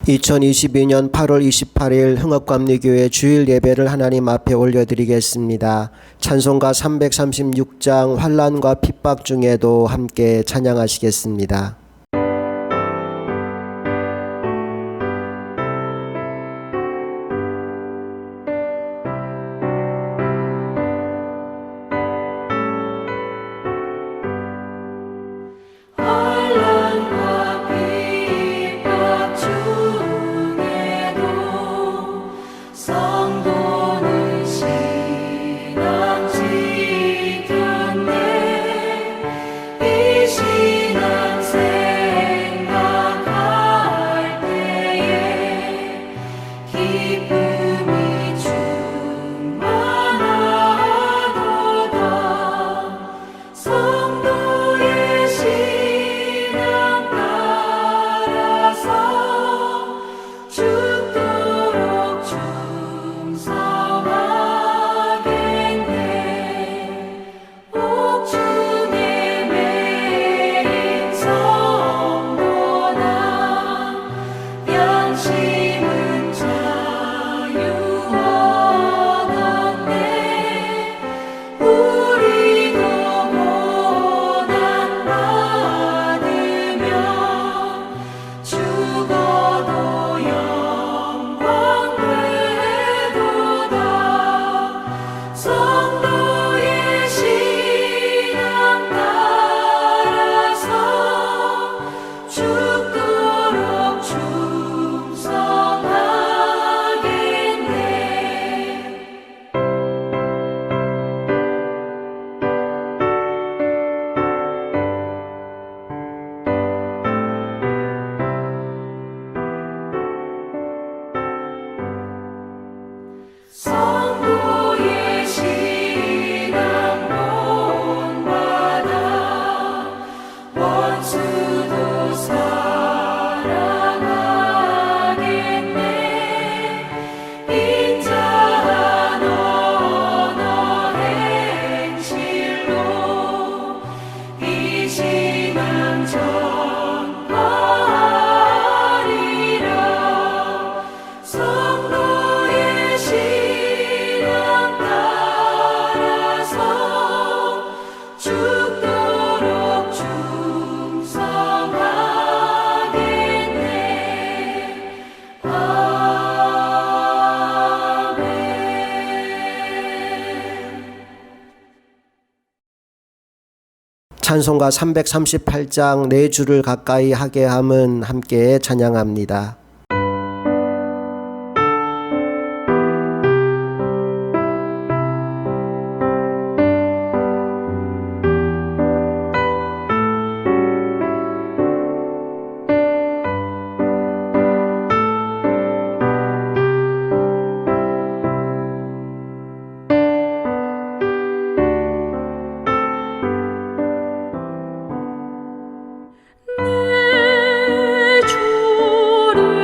2022년 8월 28일 흥업감리교회 주일 예배를 하나님 앞에 올려드리겠습니다. 찬송가 336장 환난과 핍박 중에도 함께 찬양하시겠습니다. 찬송가 338장 내 주를 가까이 하게 함은 함께 찬양합니다. 내 주를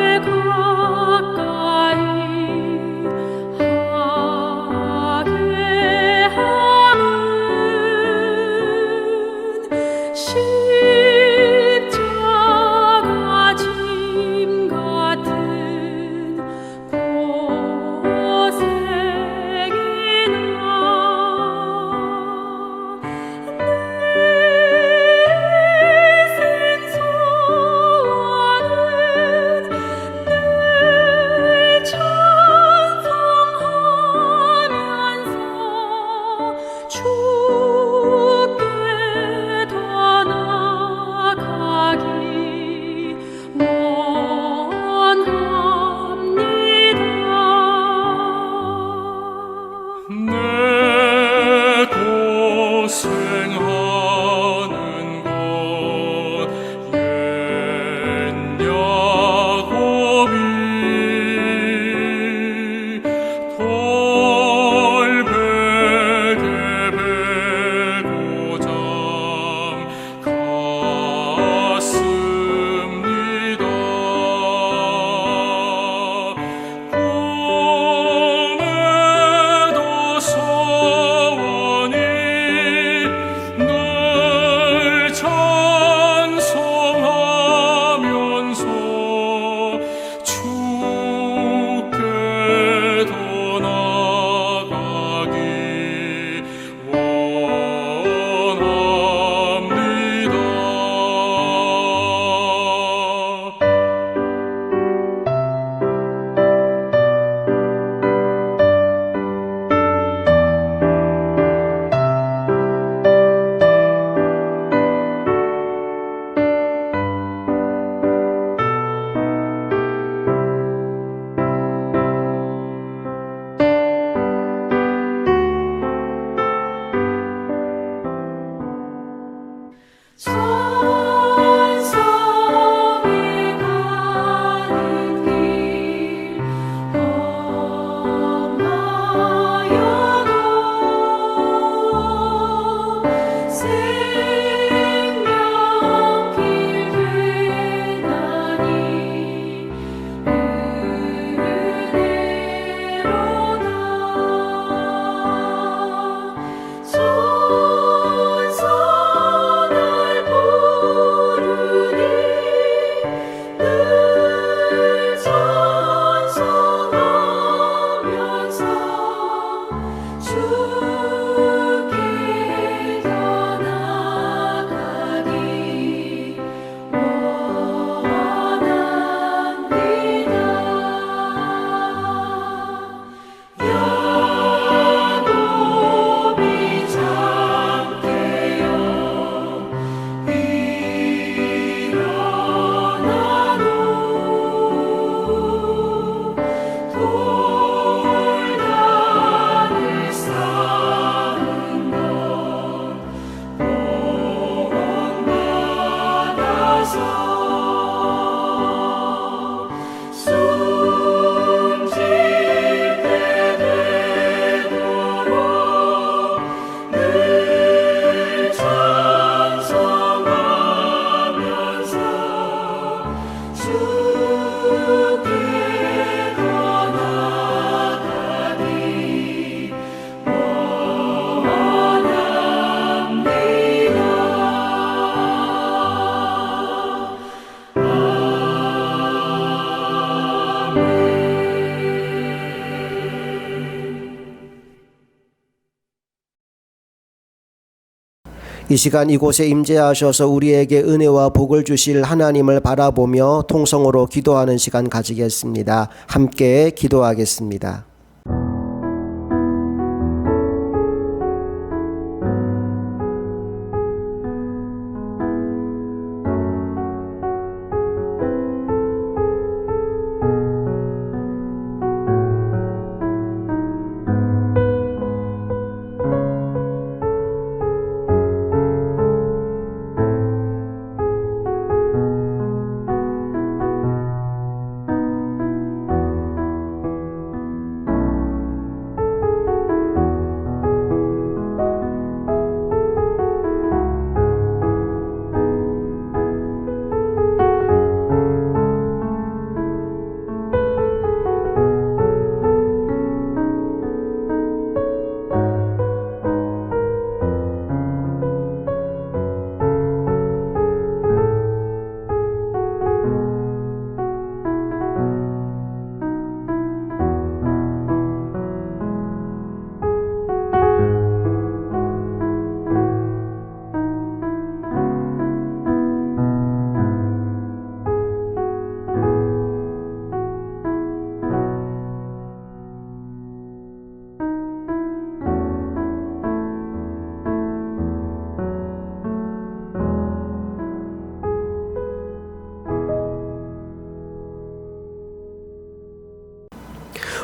이 시간 이곳에 임재하셔서 우리에게 은혜와 복을 주실 하나님을 바라보며 통성으로 기도하는 시간 가지겠습니다. 함께 기도하겠습니다.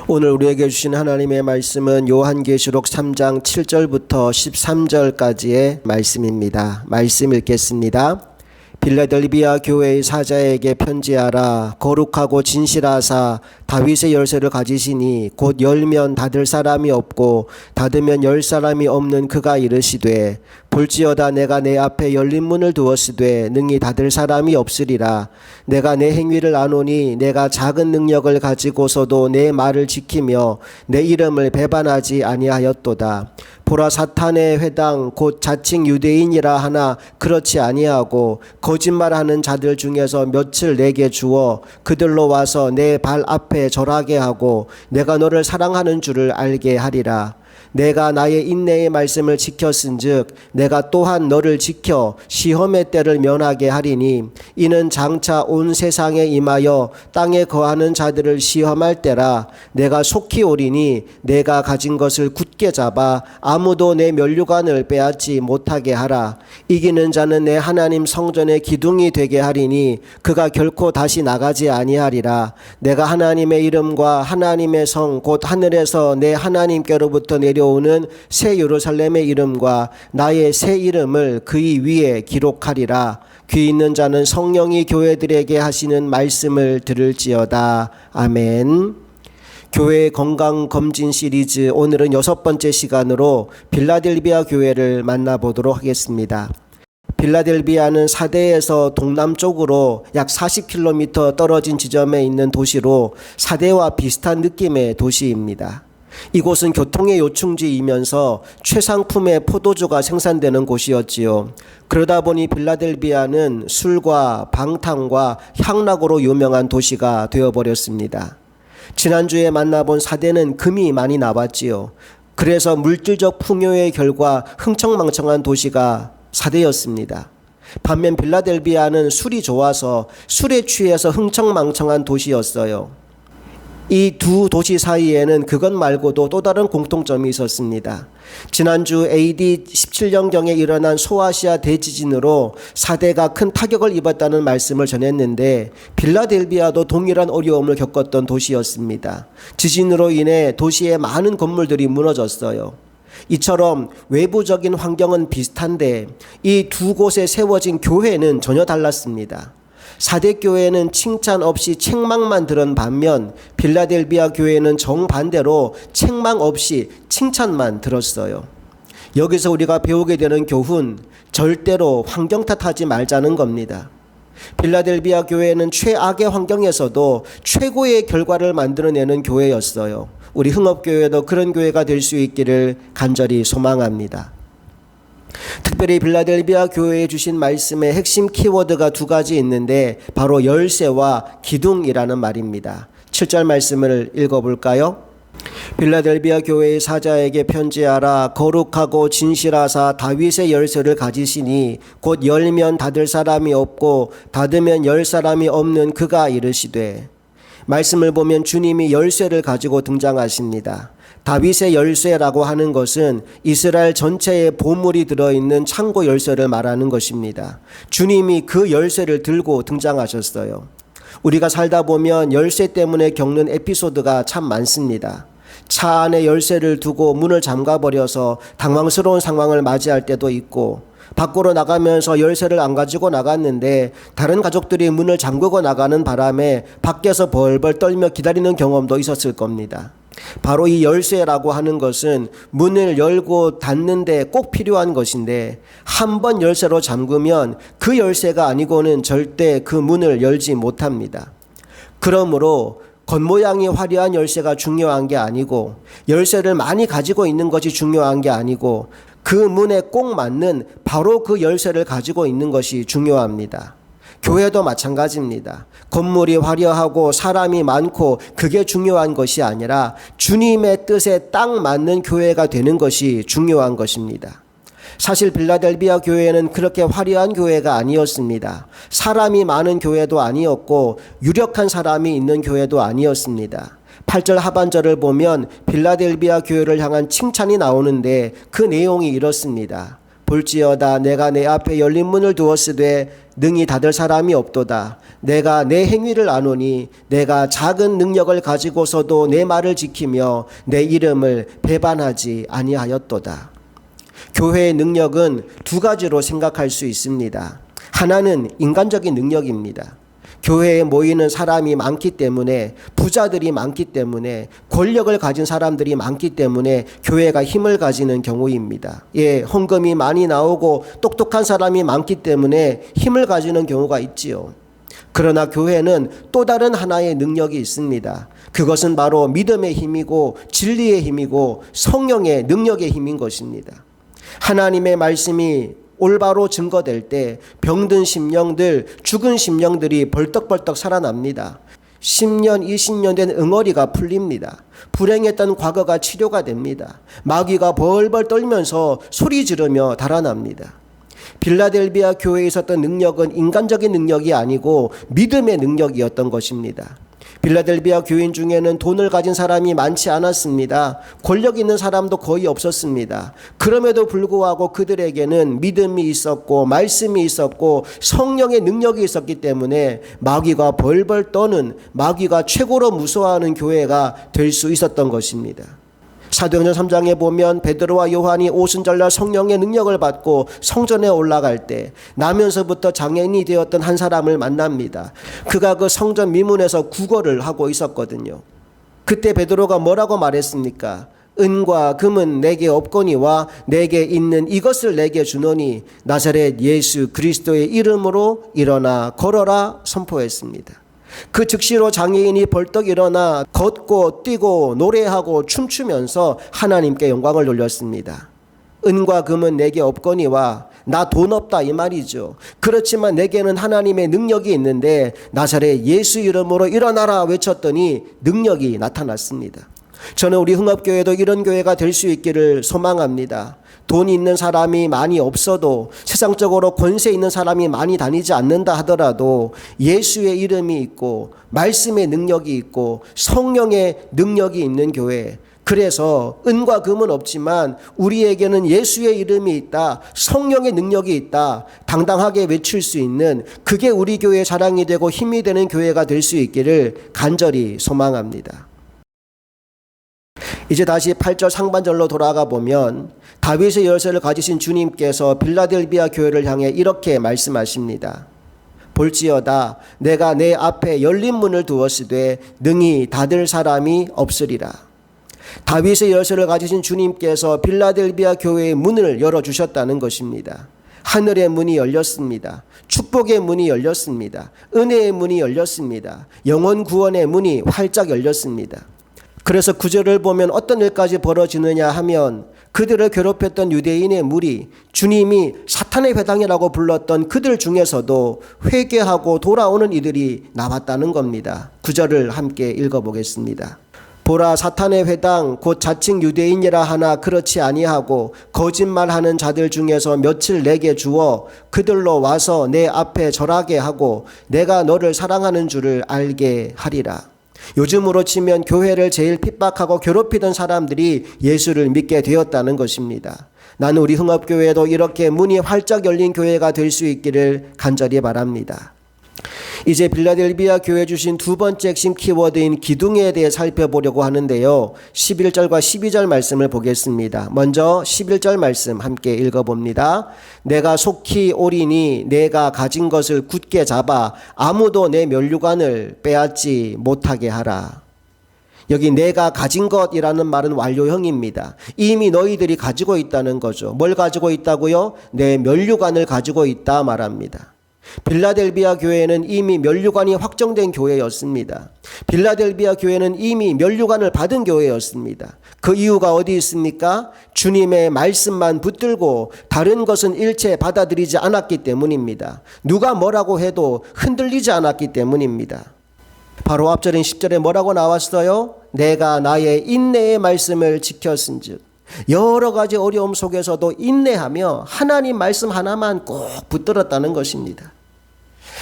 오늘 우리에게 주신 하나님의 말씀은 요한계시록 3장 7절부터 13절까지의 말씀입니다. 말씀 읽겠습니다. 빌라델비아 교회의 사자에게 편지하라. 거룩하고 진실하사 다윗의 열쇠를 가지시니 곧 열면 닫을 사람이 없고 닫으면 열 사람이 없는 그가 이르시되 볼지어다 내가 내 앞에 열린 문을 두었으되 능히 닫을 사람이 없으리라. 내가 내 행위를 아노니 내가 작은 능력을 가지고서도 내 말을 지키며 내 이름을 배반하지 아니하였도다. 보라 사탄의 회당 곧 자칭 유대인이라 하나 그렇지 아니하고 거짓말하는 자들 중에서 몇을 내게 주어 그들로 와서 내 발 앞에 절하게 하고 내가 너를 사랑하는 줄을 알게 하리라. 내가 나의 인내의 말씀을 지켰은즉 내가 또한 너를 지켜 시험의 때를 면하게 하리니 이는 장차 온 세상에 임하여 땅에 거하는 자들을 시험할 때라. 내가 속히 오리니 내가 가진 것을 굳게 잡아 아무도 내 면류관을 빼앗지 못하게 하라. 이기는 자는 내 하나님 성전의 기둥이 되게 하리니 그가 결코 다시 나가지 아니하리라. 내가 하나님의 이름과 하나님의 성 곧 하늘에서 내 하나님께로부터 내려오는 새 예루살렘의 이름과 나의 새 이름을 그의 위에 기록하리라. 귀 있는 자는 성령이 교회들에게 하시는 말씀을 들을지어다. 아멘. 교회 건강검진 시리즈 오늘은 6번째 시간으로 빌라델비아 교회를 만나보도록 하겠습니다. 빌라델비아는 사대에서 동남쪽으로 약 40km 떨어진 지점에 있는 도시로 사대와 비슷한 느낌의 도시입니다. 이곳은 교통의 요충지이면서 최상품의 포도주가 생산되는 곳이었지요. 그러다 보니 빌라델비아는 술과 방탕과 향락으로 유명한 도시가 되어버렸습니다. 지난주에 만나본 사대는 금이 많이 나왔지요. 그래서 물질적 풍요의 결과 흥청망청한 도시가 사대였습니다. 반면 빌라델비아는 술이 좋아서 술에 취해서 흥청망청한 도시였어요. 이 두 도시 사이에는 그것 말고도 또 다른 공통점이 있었습니다. 지난주 AD 17년경에 일어난 소아시아 대지진으로 사대가 큰 타격을 입었다는 말씀을 전했는데 빌라델비아도 동일한 어려움을 겪었던 도시였습니다. 지진으로 인해 도시의 많은 건물들이 무너졌어요. 이처럼 외부적인 환경은 비슷한데 이 두 곳에 세워진 교회는 전혀 달랐습니다. 사대 교회는 칭찬 없이 책망만 들은 반면 빌라델비아 교회는 정반대로 책망 없이 칭찬만 들었어요. 여기서 우리가 배우게 되는 교훈, 절대로 환경 탓하지 말자는 겁니다. 빌라델비아 교회는 최악의 환경에서도 최고의 결과를 만들어내는 교회였어요. 우리 흥업교회도 그런 교회가 될 수 있기를 간절히 소망합니다. 특별히 빌라델비아 교회에 주신 말씀의 핵심 키워드가 두 가지 있는데 바로 열쇠와 기둥이라는 말입니다. 7절 말씀을 읽어볼까요? 빌라델비아 교회의 사자에게 편지하라. 거룩하고 진실하사 다윗의 열쇠를 가지시니 곧 열면 닫을 사람이 없고 닫으면 열 사람이 없는 그가 이르시되. 말씀을 보면 주님이 열쇠를 가지고 등장하십니다. 다윗의 열쇠라고 하는 것은 이스라엘 전체의 보물이 들어있는 창고 열쇠를 말하는 것입니다. 주님이 그 열쇠를 들고 등장하셨어요. 우리가 살다 보면 열쇠 때문에 겪는 에피소드가 참 많습니다. 차 안에 열쇠를 두고 문을 잠가버려서 당황스러운 상황을 맞이할 때도 있고, 밖으로 나가면서 열쇠를 안 가지고 나갔는데 다른 가족들이 문을 잠그고 나가는 바람에 밖에서 벌벌 떨며 기다리는 경험도 있었을 겁니다. 바로 이 열쇠라고 하는 것은 문을 열고 닫는데 꼭 필요한 것인데, 한 번 열쇠로 잠그면 그 열쇠가 아니고는 절대 그 문을 열지 못합니다. 그러므로 겉모양이 화려한 열쇠가 중요한 게 아니고, 열쇠를 많이 가지고 있는 것이 중요한 게 아니고, 그 문에 꼭 맞는 바로 그 열쇠를 가지고 있는 것이 중요합니다. 교회도 마찬가지입니다. 건물이 화려하고 사람이 많고 그게 중요한 것이 아니라 주님의 뜻에 딱 맞는 교회가 되는 것이 중요한 것입니다. 사실 빌라델비아 교회는 그렇게 화려한 교회가 아니었습니다. 사람이 많은 교회도 아니었고 유력한 사람이 있는 교회도 아니었습니다. 8절 하반절을 보면 빌라델비아 교회를 향한 칭찬이 나오는데 그 내용이 이렇습니다. 볼지어다 내가 내 앞에 열린 문을 두었으되 능히 닫을 사람이 없도다. 내가 내 행위를 아노니 내가 작은 능력을 가지고서도 내 말을 지키며 내 이름을 배반하지 아니하였도다. 교회의 능력은 두 가지로 생각할 수 있습니다. 하나는 인간적인 능력입니다. 교회에 모이는 사람이 많기 때문에, 부자들이 많기 때문에, 권력을 가진 사람들이 많기 때문에 교회가 힘을 가지는 경우입니다. 헌금이 많이 나오고 똑똑한 사람이 많기 때문에 힘을 가지는 경우가 있지요. 그러나 교회는 또 다른 하나의 능력이 있습니다. 그것은 바로 믿음의 힘이고 진리의 힘이고 성령의 능력의 힘인 것입니다. 하나님의 말씀이 올바로 증거될 때 병든 심령들, 죽은 심령들이 벌떡벌떡 살아납니다. 10년, 20년 된 응어리가 풀립니다. 불행했던 과거가 치료가 됩니다. 마귀가 벌벌 떨면서 소리 지르며 달아납니다. 빌라델비아 교회에 있었던 능력은 인간적인 능력이 아니고 믿음의 능력이었던 것입니다. 빌라델비아 교인 중에는 돈을 가진 사람이 많지 않았습니다. 권력 있는 사람도 거의 없었습니다. 그럼에도 불구하고 그들에게는 믿음이 있었고 말씀이 있었고 성령의 능력이 있었기 때문에 마귀가 벌벌 떠는, 마귀가 최고로 무서워하는 교회가 될 수 있었던 것입니다. 사도행전 3장에 보면 베드로와 요한이 오순절날 성령의 능력을 받고 성전에 올라갈 때 나면서부터 장애인이 되었던 한 사람을 만납니다. 그가 그 성전 미문에서 구걸을 하고 있었거든요. 그때 베드로가 뭐라고 말했습니까? 은과 금은 내게 없거니와 내게 있는 이것을 내게 주노니 나사렛 예수 그리스도의 이름으로 일어나 걸어라 선포했습니다. 그 즉시로 장애인이 벌떡 일어나 걷고 뛰고 노래하고 춤추면서 하나님께 영광을 돌렸습니다. 은과 금은 내게 없거니와, 나 돈 없다 이 말이죠. 그렇지만 내게는 하나님의 능력이 있는데 나사렛 예수 이름으로 일어나라 외쳤더니 능력이 나타났습니다. 저는 우리 흥업교회도 이런 교회가 될 수 있기를 소망합니다. 돈이 있는 사람이 많이 없어도, 세상적으로 권세 있는 사람이 많이 다니지 않는다 하더라도 예수의 이름이 있고 말씀의 능력이 있고 성령의 능력이 있는 교회, 그래서 은과 금은 없지만 우리에게는 예수의 이름이 있다, 성령의 능력이 있다, 당당하게 외칠 수 있는, 그게 우리 교회의 자랑이 되고 힘이 되는 교회가 될 수 있기를 간절히 소망합니다. 이제 다시 8절 상반절로 돌아가 보면 다윗의 열쇠를 가지신 주님께서 빌라델비아 교회를 향해 이렇게 말씀하십니다. 볼지어다 내가 내 앞에 열린 문을 두었으되 능히 닫을 사람이 없으리라. 다윗의 열쇠를 가지신 주님께서 빌라델비아 교회의 문을 열어주셨다는 것입니다. 하늘의 문이 열렸습니다. 축복의 문이 열렸습니다. 은혜의 문이 열렸습니다. 영혼 구원의 문이 활짝 열렸습니다. 그래서 9절을 보면 어떤 일까지 벌어지느냐 하면 그들을 괴롭혔던 유대인의 무리, 주님이 사탄의 회당이라고 불렀던 그들 중에서도 회개하고 돌아오는 이들이 나왔다는 겁니다. 9절을 함께 읽어보겠습니다. 보라, 사탄의 회당 곧 자칭 유대인이라 하나 그렇지 아니하고 거짓말하는 자들 중에서 며칠 내게 주어 그들로 와서 내 앞에 절하게 하고 내가 너를 사랑하는 줄을 알게 하리라. 요즘으로 치면 교회를 제일 핍박하고 괴롭히던 사람들이 예수를 믿게 되었다는 것입니다. 나는 우리 흥업교회도 이렇게 문이 활짝 열린 교회가 될 수 있기를 간절히 바랍니다. 이제 빌라델비아 교회 주신 두 번째 핵심 키워드인 기둥에 대해 살펴보려고 하는데요. 11절과 12절 말씀을 보겠습니다. 먼저 11절 말씀 함께 읽어봅니다. 내가 속히 오리니 내가 가진 것을 굳게 잡아 아무도 내 면류관을 빼앗지 못하게 하라. 여기 내가 가진 것이라는 말은 완료형입니다. 이미 너희들이 가지고 있다는 거죠. 뭘 가지고 있다고요? 내 면류관을 가지고 있다 말합니다. 빌라델비아 교회는 이미 면류관이 확정된 교회였습니다. 빌라델비아 교회는 이미 면류관을 받은 교회였습니다. 그 이유가 어디 있습니까? 주님의 말씀만 붙들고 다른 것은 일체 받아들이지 않았기 때문입니다. 누가 뭐라고 해도 흔들리지 않았기 때문입니다. 바로 앞절인 10절에 뭐라고 나왔어요? 내가 나의 인내의 말씀을 지켰은즉. 여러 가지 어려움 속에서도 인내하며 하나님 말씀 하나만 꼭 붙들었다는 것입니다.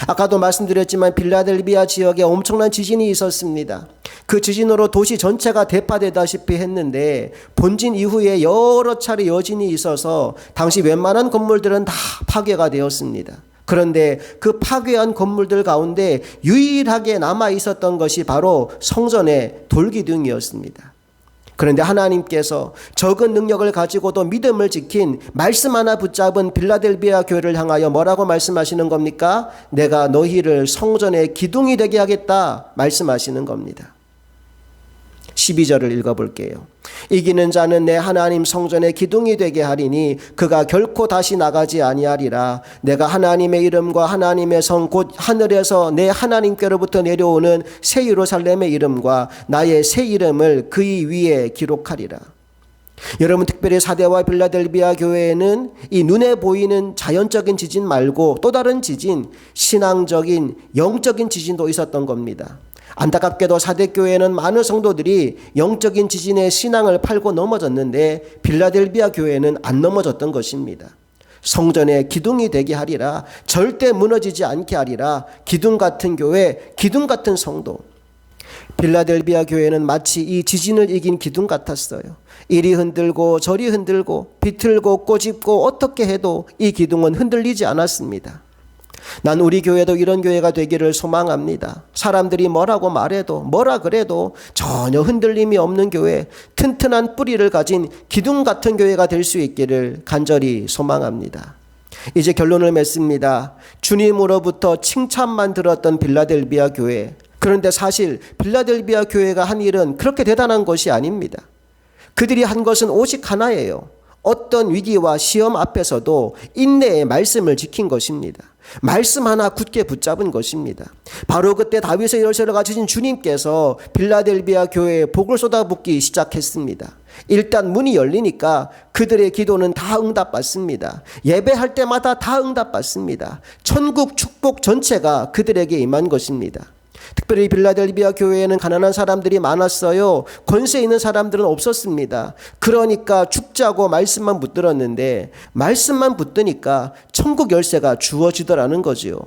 아까도 말씀드렸지만 빌라델비아 지역에 엄청난 지진이 있었습니다. 그 지진으로 도시 전체가 대파되다시피 했는데 본진 이후에 여러 차례 여진이 있어서 당시 웬만한 건물들은 다 파괴가 되었습니다. 그런데 그 파괴한 건물들 가운데 유일하게 남아 있었던 것이 바로 성전의 돌기둥이었습니다. 그런데 하나님께서 적은 능력을 가지고도 믿음을 지킨 말씀 하나 붙잡은 빌라델비아 교회를 향하여 뭐라고 말씀하시는 겁니까? 내가 너희를 성전의 기둥이 되게 하겠다 말씀하시는 겁니다. 12절을 읽어볼게요. 이기는 자는 내 하나님 성전의 기둥이 되게 하리니 그가 결코 다시 나가지 아니하리라. 내가 하나님의 이름과 하나님의 성 곧 하늘에서 내 하나님께로부터 내려오는 새 예루살렘의 이름과 나의 새 이름을 그의 위에 기록하리라. 여러분, 특별히 사대와 빌라델비아 교회에는 이 눈에 보이는 자연적인 지진 말고 또 다른 지진, 신앙적인 영적인 지진도 있었던 겁니다. 안타깝게도 사대교회는 많은 성도들이 영적인 지진에 신앙을 팔고 넘어졌는데 빌라델비아 교회는 안 넘어졌던 것입니다. 성전의 기둥이 되게 하리라. 절대 무너지지 않게 하리라. 기둥 같은 교회, 기둥 같은 성도. 빌라델비아 교회는 마치 이 지진을 이긴 기둥 같았어요. 이리 흔들고 저리 흔들고 비틀고 꼬집고 어떻게 해도 이 기둥은 흔들리지 않았습니다. 난 우리 교회도 이런 교회가 되기를 소망합니다. 사람들이 뭐라고 말해도 뭐라 그래도 전혀 흔들림이 없는 교회, 튼튼한 뿌리를 가진 기둥 같은 교회가 될 수 있기를 간절히 소망합니다. 이제 결론을 맺습니다. 주님으로부터 칭찬만 들었던 빌라델비아 교회. 그런데 사실 빌라델비아 교회가 한 일은 그렇게 대단한 것이 아닙니다. 그들이 한 것은 오직 하나예요. 어떤 위기와 시험 앞에서도 인내의 말씀을 지킨 것입니다. 말씀 하나 굳게 붙잡은 것입니다. 바로 그때 다윗의 열쇠를 가지신 주님께서 빌라델비아 교회에 복을 쏟아붓기 시작했습니다. 일단 문이 열리니까 그들의 기도는 다 응답받습니다. 예배할 때마다 다 응답받습니다. 천국 축복 전체가 그들에게 임한 것입니다. 특별히 빌라델비아 교회에는 가난한 사람들이 많았어요. 권세 있는 사람들은 없었습니다. 그러니까 죽자고 말씀만 붙들었는데 말씀만 붙드니까 천국 열쇠가 주어지더라는 거지요.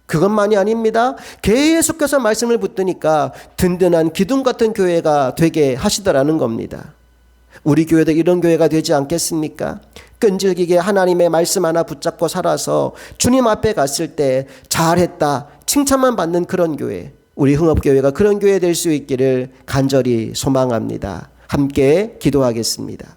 그것만이 아닙니다. 계속해서 말씀을 붙드니까 든든한 기둥 같은 교회가 되게 하시더라는 겁니다. 우리 교회도 이런 교회가 되지 않겠습니까? 끈질기게 하나님의 말씀 하나 붙잡고 살아서 주님 앞에 갔을 때 잘했다 칭찬만 받는 그런 교회, 우리 흥업교회가 그런 교회 될 수 있기를 간절히 소망합니다. 함께 기도하겠습니다.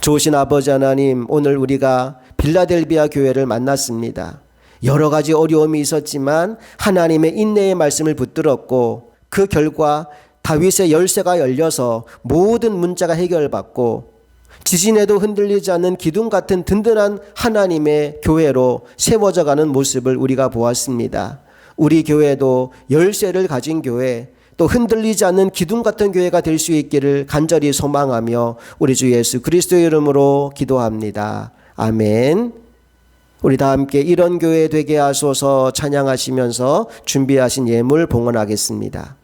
좋으신 아버지 하나님, 오늘 우리가 빌라델비아 교회를 만났습니다. 여러 가지 어려움이 있었지만 하나님의 인내의 말씀을 붙들었고 그 결과 다윗의 열쇠가 열려서 모든 문제가 해결받고 지진에도 흔들리지 않는 기둥 같은 든든한 하나님의 교회로 세워져가는 모습을 우리가 보았습니다. 우리 교회도 열쇠를 가진 교회, 또 흔들리지 않는 기둥 같은 교회가 될 수 있기를 간절히 소망하며 우리 주 예수 그리스도의 이름으로 기도합니다. 아멘. 우리 다 함께 이런 교회 되게 하소서 찬양하시면서 준비하신 예물 봉헌하겠습니다.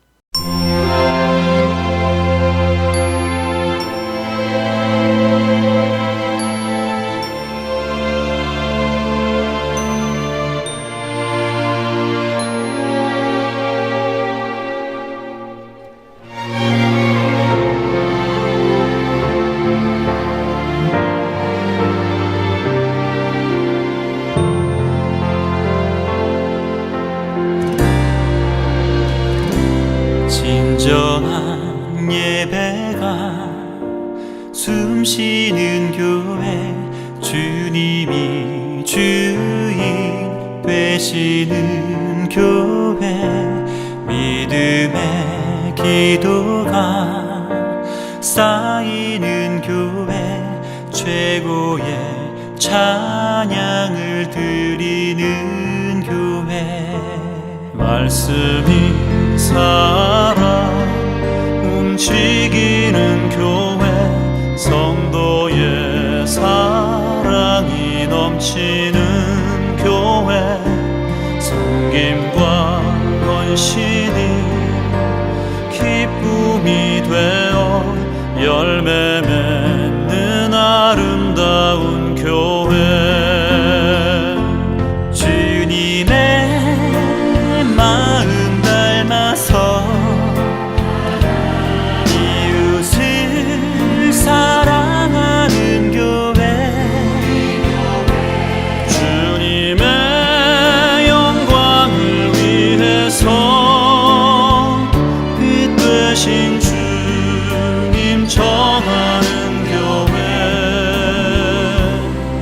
진정한 예배가 숨쉬는 교회, 주님이 주인 되시는 교회, 믿음의 기도가 쌓이는 교회, 최고의 찬양을 드리는 교회. 말씀이 살아 움직이는 교회, 성도의 사랑이 넘치는 교회, 섬김과 헌신이 기쁨이 되어 열매 맺는 아름다운 교회. 주님의 마음 닮아서 이웃을 사랑하는 교회, 주님의 영광을 위해서 빛 되신 주님 전하는 교회.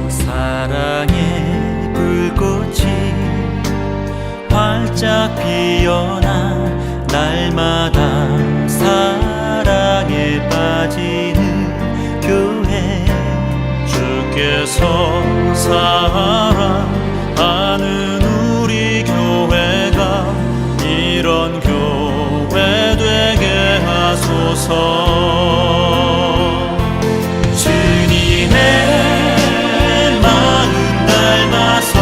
사랑의 불꽃이 활짝 피어나 날마다 사랑에 빠지는 교회, 주께서 사랑하는 우리 교회가 이런 교회 되게 하소서. 주님의 마음 닮아서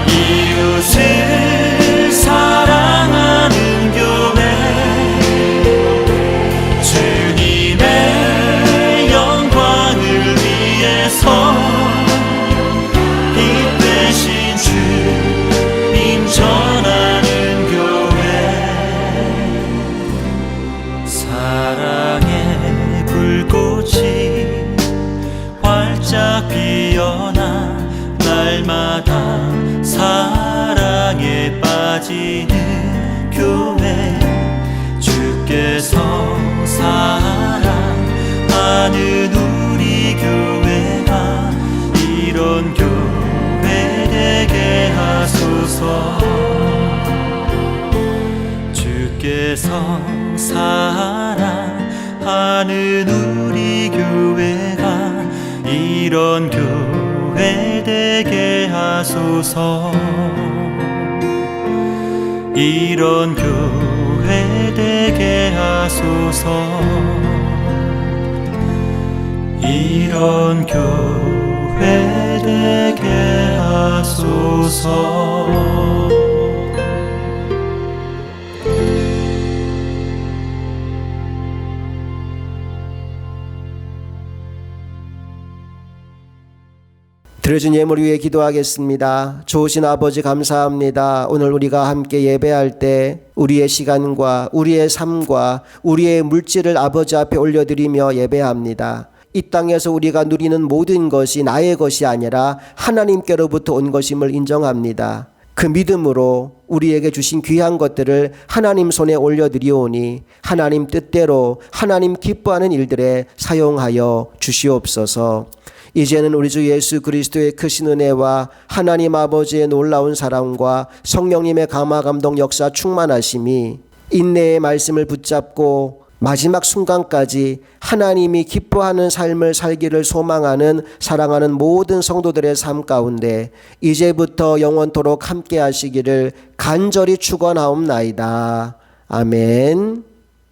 이웃을 사랑하는 교회, 주님의 영광을 위해서 빛 되신 주님 전하는 교회. 사랑의 불꽃이 활짝 피어나 날마다 사랑에 빠지는 교회, 주께서 사랑하는 우리 교회가 이런 교회 되게 하소서. 주께서 사랑하는 우리 교회가 이런 교회 되게 하소서. 이런 교회 되게 하소서. 이런 교회 되게 하소서. 드려진 예물 위해 기도하겠습니다. 좋으신 아버지 감사합니다. 오늘 우리가 함께 예배할 때 우리의 시간과 우리의 삶과 우리의 물질을 아버지 앞에 올려드리며 예배합니다. 이 땅에서 우리가 누리는 모든 것이 나의 것이 아니라 하나님께로부터 온 것임을 인정합니다. 그 믿음으로 우리에게 주신 귀한 것들을 하나님 손에 올려드리오니 하나님 뜻대로 하나님 기뻐하는 일들에 사용하여 주시옵소서. 이제는 우리 주 예수 그리스도의 크신 은혜와 하나님 아버지의 놀라운 사랑과 성령님의 감화 감동 역사 충만하심이 인내의 말씀을 붙잡고 마지막 순간까지 하나님이 기뻐하는 삶을 살기를 소망하는 사랑하는 모든 성도들의 삶 가운데 이제부터 영원토록 함께 하시기를 간절히 축원하옵나이다. 아멘.